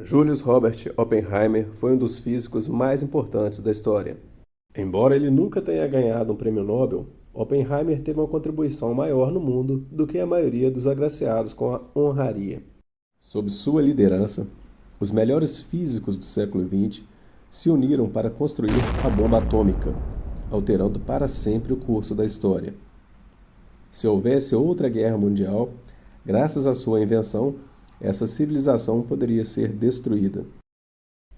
Julius Robert Oppenheimer foi um dos físicos mais importantes da história. Embora ele nunca tenha ganhado um prêmio Nobel, Oppenheimer teve uma contribuição maior no mundo do que a maioria dos agraciados com a honraria. Sob sua liderança, os melhores físicos do século XX se uniram para construir a bomba atômica, alterando para sempre o curso da história. Se houvesse outra guerra mundial, graças à sua invenção, essa civilização poderia ser destruída.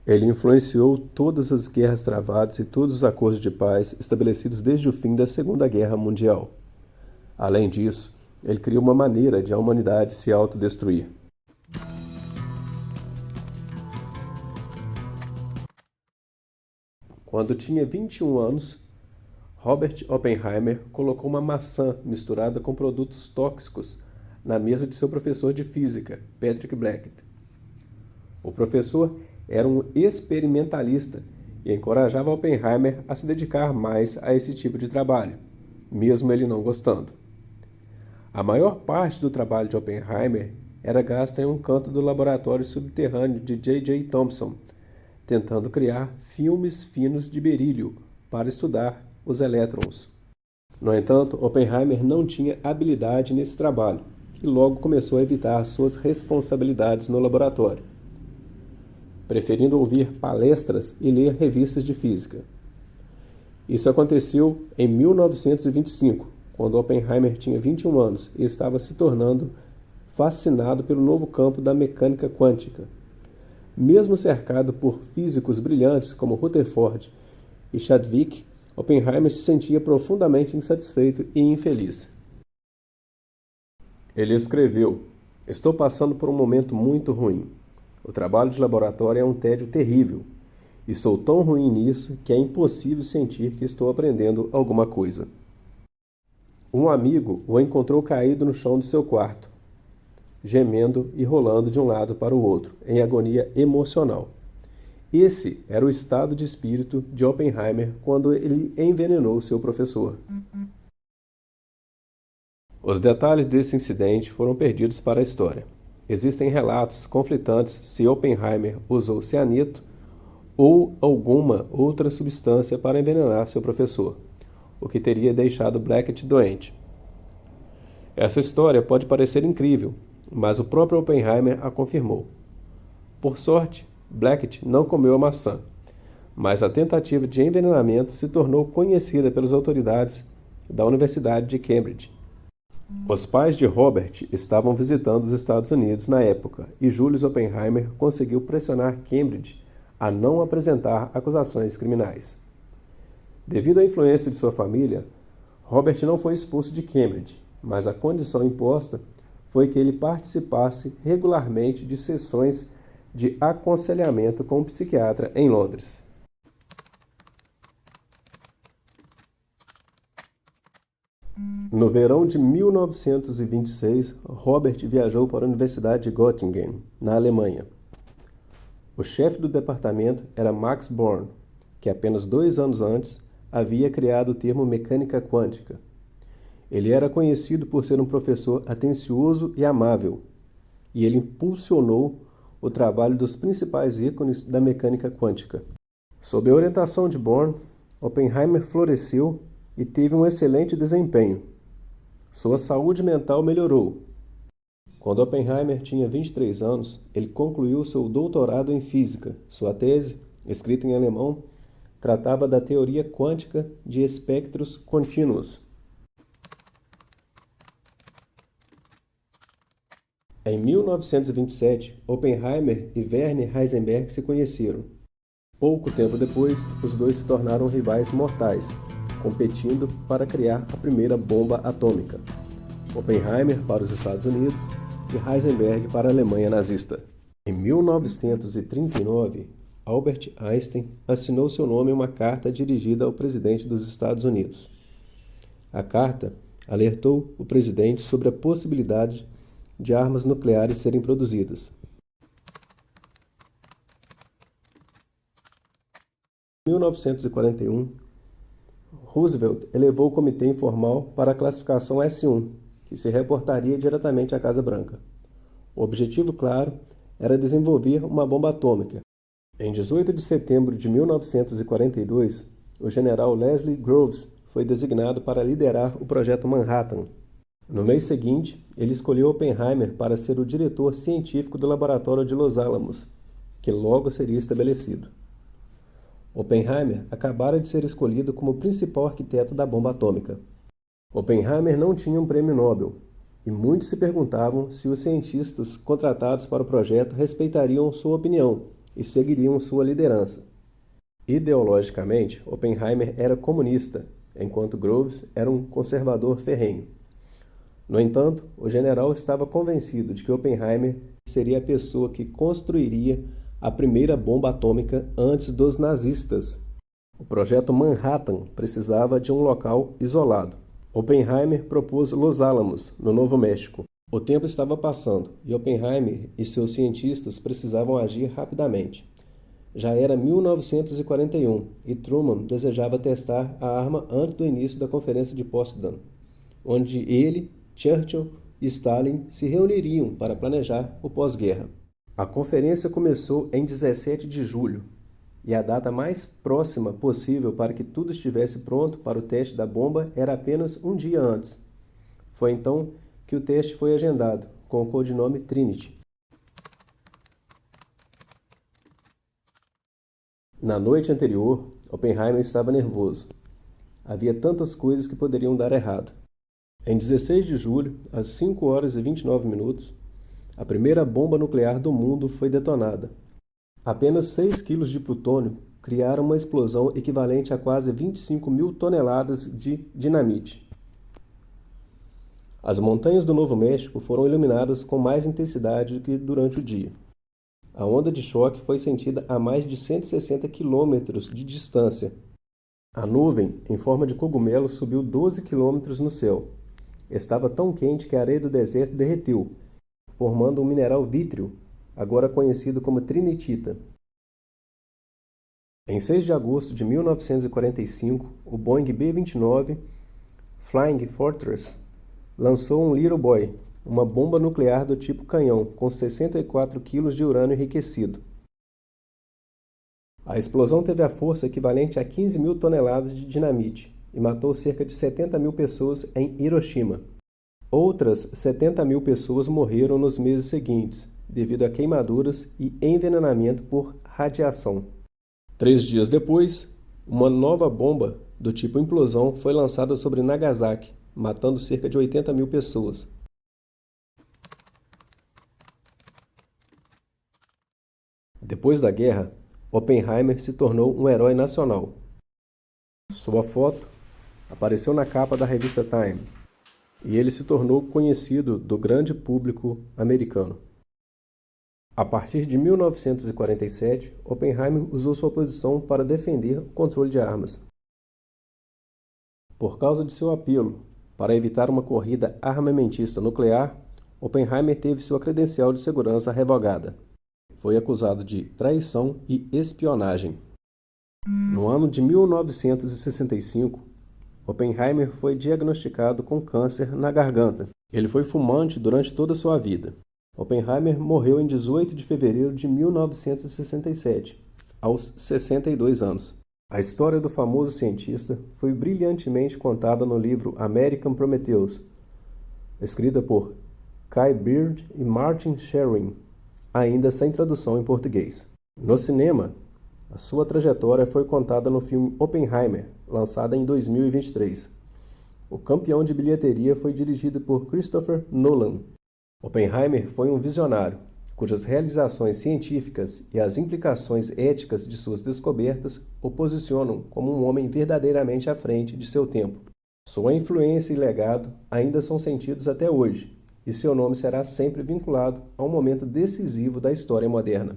Ele influenciou todas as guerras travadas e todos os acordos de paz estabelecidos desde o fim da Segunda Guerra Mundial. Além disso, ele criou uma maneira de a humanidade se autodestruir. Quando tinha 21 anos, Robert Oppenheimer colocou uma maçã misturada com produtos tóxicos na mesa de seu professor de física, Patrick Blackett. O professor era um experimentalista e encorajava Oppenheimer a se dedicar mais a esse tipo de trabalho, mesmo ele não gostando. A maior parte do trabalho de Oppenheimer era gasta em um canto do laboratório subterrâneo de J.J. Thomson, tentando criar filmes finos de berílio para estudar os elétrons. No entanto, Oppenheimer não tinha habilidade nesse trabalho e logo começou a evitar suas responsabilidades no laboratório, preferindo ouvir palestras e ler revistas de física. Isso aconteceu em 1925, quando Oppenheimer tinha 21 anos e estava se tornando fascinado pelo novo campo da mecânica quântica. Mesmo cercado por físicos brilhantes como Rutherford e Chadwick, Oppenheimer se sentia profundamente insatisfeito e infeliz. Ele escreveu: "Estou passando por um momento muito ruim. O trabalho de laboratório é um tédio terrível, e sou tão ruim nisso que é impossível sentir que estou aprendendo alguma coisa." Um amigo o encontrou caído no chão de seu quarto, gemendo e rolando de um lado para o outro, em agonia emocional. Esse era o estado de espírito de Oppenheimer quando ele envenenou seu professor. Os detalhes desse incidente foram perdidos para a história. Existem relatos conflitantes se Oppenheimer usou cianeto ou alguma outra substância para envenenar seu professor, o que teria deixado Blackett doente. Essa história pode parecer incrível, mas o próprio Oppenheimer a confirmou. Por sorte, Blackett não comeu a maçã, mas a tentativa de envenenamento se tornou conhecida pelas autoridades da Universidade de Cambridge. Os pais de Robert estavam visitando os Estados Unidos na época e Julius Oppenheimer conseguiu pressionar Cambridge a não apresentar acusações criminais. Devido à influência de sua família, Robert não foi expulso de Cambridge, mas a condição imposta foi que ele participasse regularmente de sessões de aconselhamento com um psiquiatra em Londres. No verão de 1926, Robert viajou para a Universidade de Göttingen, na Alemanha. O chefe do departamento era Max Born, que apenas 2 anos antes havia criado o termo mecânica quântica. Ele era conhecido por ser um professor atencioso e amável, e ele impulsionou o trabalho dos principais ícones da mecânica quântica. Sob a orientação de Born, Oppenheimer floresceu e teve um excelente desempenho. Sua saúde mental melhorou. Quando Oppenheimer tinha 23 anos, ele concluiu seu doutorado em física. Sua tese, escrita em alemão, tratava da teoria quântica de espectros contínuos. Em 1927, Oppenheimer e Werner Heisenberg se conheceram. Pouco tempo depois, os dois se tornaram rivais mortais, competindo para criar a primeira bomba atômica. Oppenheimer para os Estados Unidos e Heisenberg para a Alemanha nazista. Em 1939, Albert Einstein assinou seu nome em uma carta dirigida ao presidente dos Estados Unidos. A carta alertou o presidente sobre a possibilidade de armas nucleares serem produzidas. Em 1941, Roosevelt elevou o comitê informal para a classificação S1, que se reportaria diretamente à Casa Branca. O objetivo, claro, era desenvolver uma bomba atômica. Em 18 de setembro de 1942, o general Leslie Groves foi designado para liderar o Projeto Manhattan. No mês seguinte, ele escolheu Oppenheimer para ser o diretor científico do laboratório de Los Alamos, que logo seria estabelecido. Oppenheimer acabara de ser escolhido como principal arquiteto da bomba atômica. Oppenheimer não tinha um prêmio Nobel, e muitos se perguntavam se os cientistas contratados para o projeto respeitariam sua opinião e seguiriam sua liderança. Ideologicamente, Oppenheimer era comunista, enquanto Groves era um conservador ferrenho. No entanto, o general estava convencido de que Oppenheimer seria a pessoa que construiria a primeira bomba atômica antes dos nazistas. O projeto Manhattan precisava de um local isolado. Oppenheimer propôs Los Alamos, no Novo México. O tempo estava passando e Oppenheimer e seus cientistas precisavam agir rapidamente. Já era 1941 e Truman desejava testar a arma antes do início da Conferência de Potsdam, onde ele, Churchill e Stalin se reuniriam para planejar o pós-guerra. A conferência começou em 17 de julho, e a data mais próxima possível para que tudo estivesse pronto para o teste da bomba era apenas um dia antes. Foi então que o teste foi agendado, com o codinome Trinity. Na noite anterior, Oppenheimer estava nervoso. Havia tantas coisas que poderiam dar errado. Em 16 de julho, às 5 horas e 29 minutos, a primeira bomba nuclear do mundo foi detonada. Apenas 6 quilos de plutônio criaram uma explosão equivalente a quase 25 mil toneladas de dinamite. As montanhas do Novo México foram iluminadas com mais intensidade do que durante o dia. A onda de choque foi sentida a mais de 160 quilômetros de distância. A nuvem, em forma de cogumelo, subiu 12 quilômetros no céu. Estava tão quente que a areia do deserto derreteu, formando um mineral vítreo, agora conhecido como trinitita. Em 6 de agosto de 1945, o Boeing B-29 Flying Fortress lançou um Little Boy, uma bomba nuclear do tipo canhão, com 64 kg de urânio enriquecido. A explosão teve a força equivalente a 15 mil toneladas de dinamite e matou cerca de 70 mil pessoas em Hiroshima. Outras 70 mil pessoas morreram nos meses seguintes, devido a queimaduras e envenenamento por radiação. 3 dias depois, uma nova bomba do tipo implosão foi lançada sobre Nagasaki, matando cerca de 80 mil pessoas. Depois da guerra, Oppenheimer se tornou um herói nacional. Sua foto apareceu na capa da revista Time, e ele se tornou conhecido do grande público americano. A partir de 1947, Oppenheimer usou sua posição para defender o controle de armas. Por causa de seu apelo para evitar uma corrida armamentista nuclear, Oppenheimer teve sua credencial de segurança revogada. Foi acusado de traição e espionagem. No ano de 1965, Oppenheimer foi diagnosticado com câncer na garganta. Ele foi fumante durante toda a sua vida. Oppenheimer morreu em 18 de fevereiro de 1967, aos 62 anos. A história do famoso cientista foi brilhantemente contada no livro American Prometheus, escrita por Kai Bird e Martin Sherwin, ainda sem tradução em português. No cinema, a sua trajetória foi contada no filme Oppenheimer, lançado em 2023. O campeão de bilheteria foi dirigido por Christopher Nolan. Oppenheimer foi um visionário, cujas realizações científicas e as implicações éticas de suas descobertas o posicionam como um homem verdadeiramente à frente de seu tempo. Sua influência e legado ainda são sentidos até hoje, e seu nome será sempre vinculado a um momento decisivo da história moderna.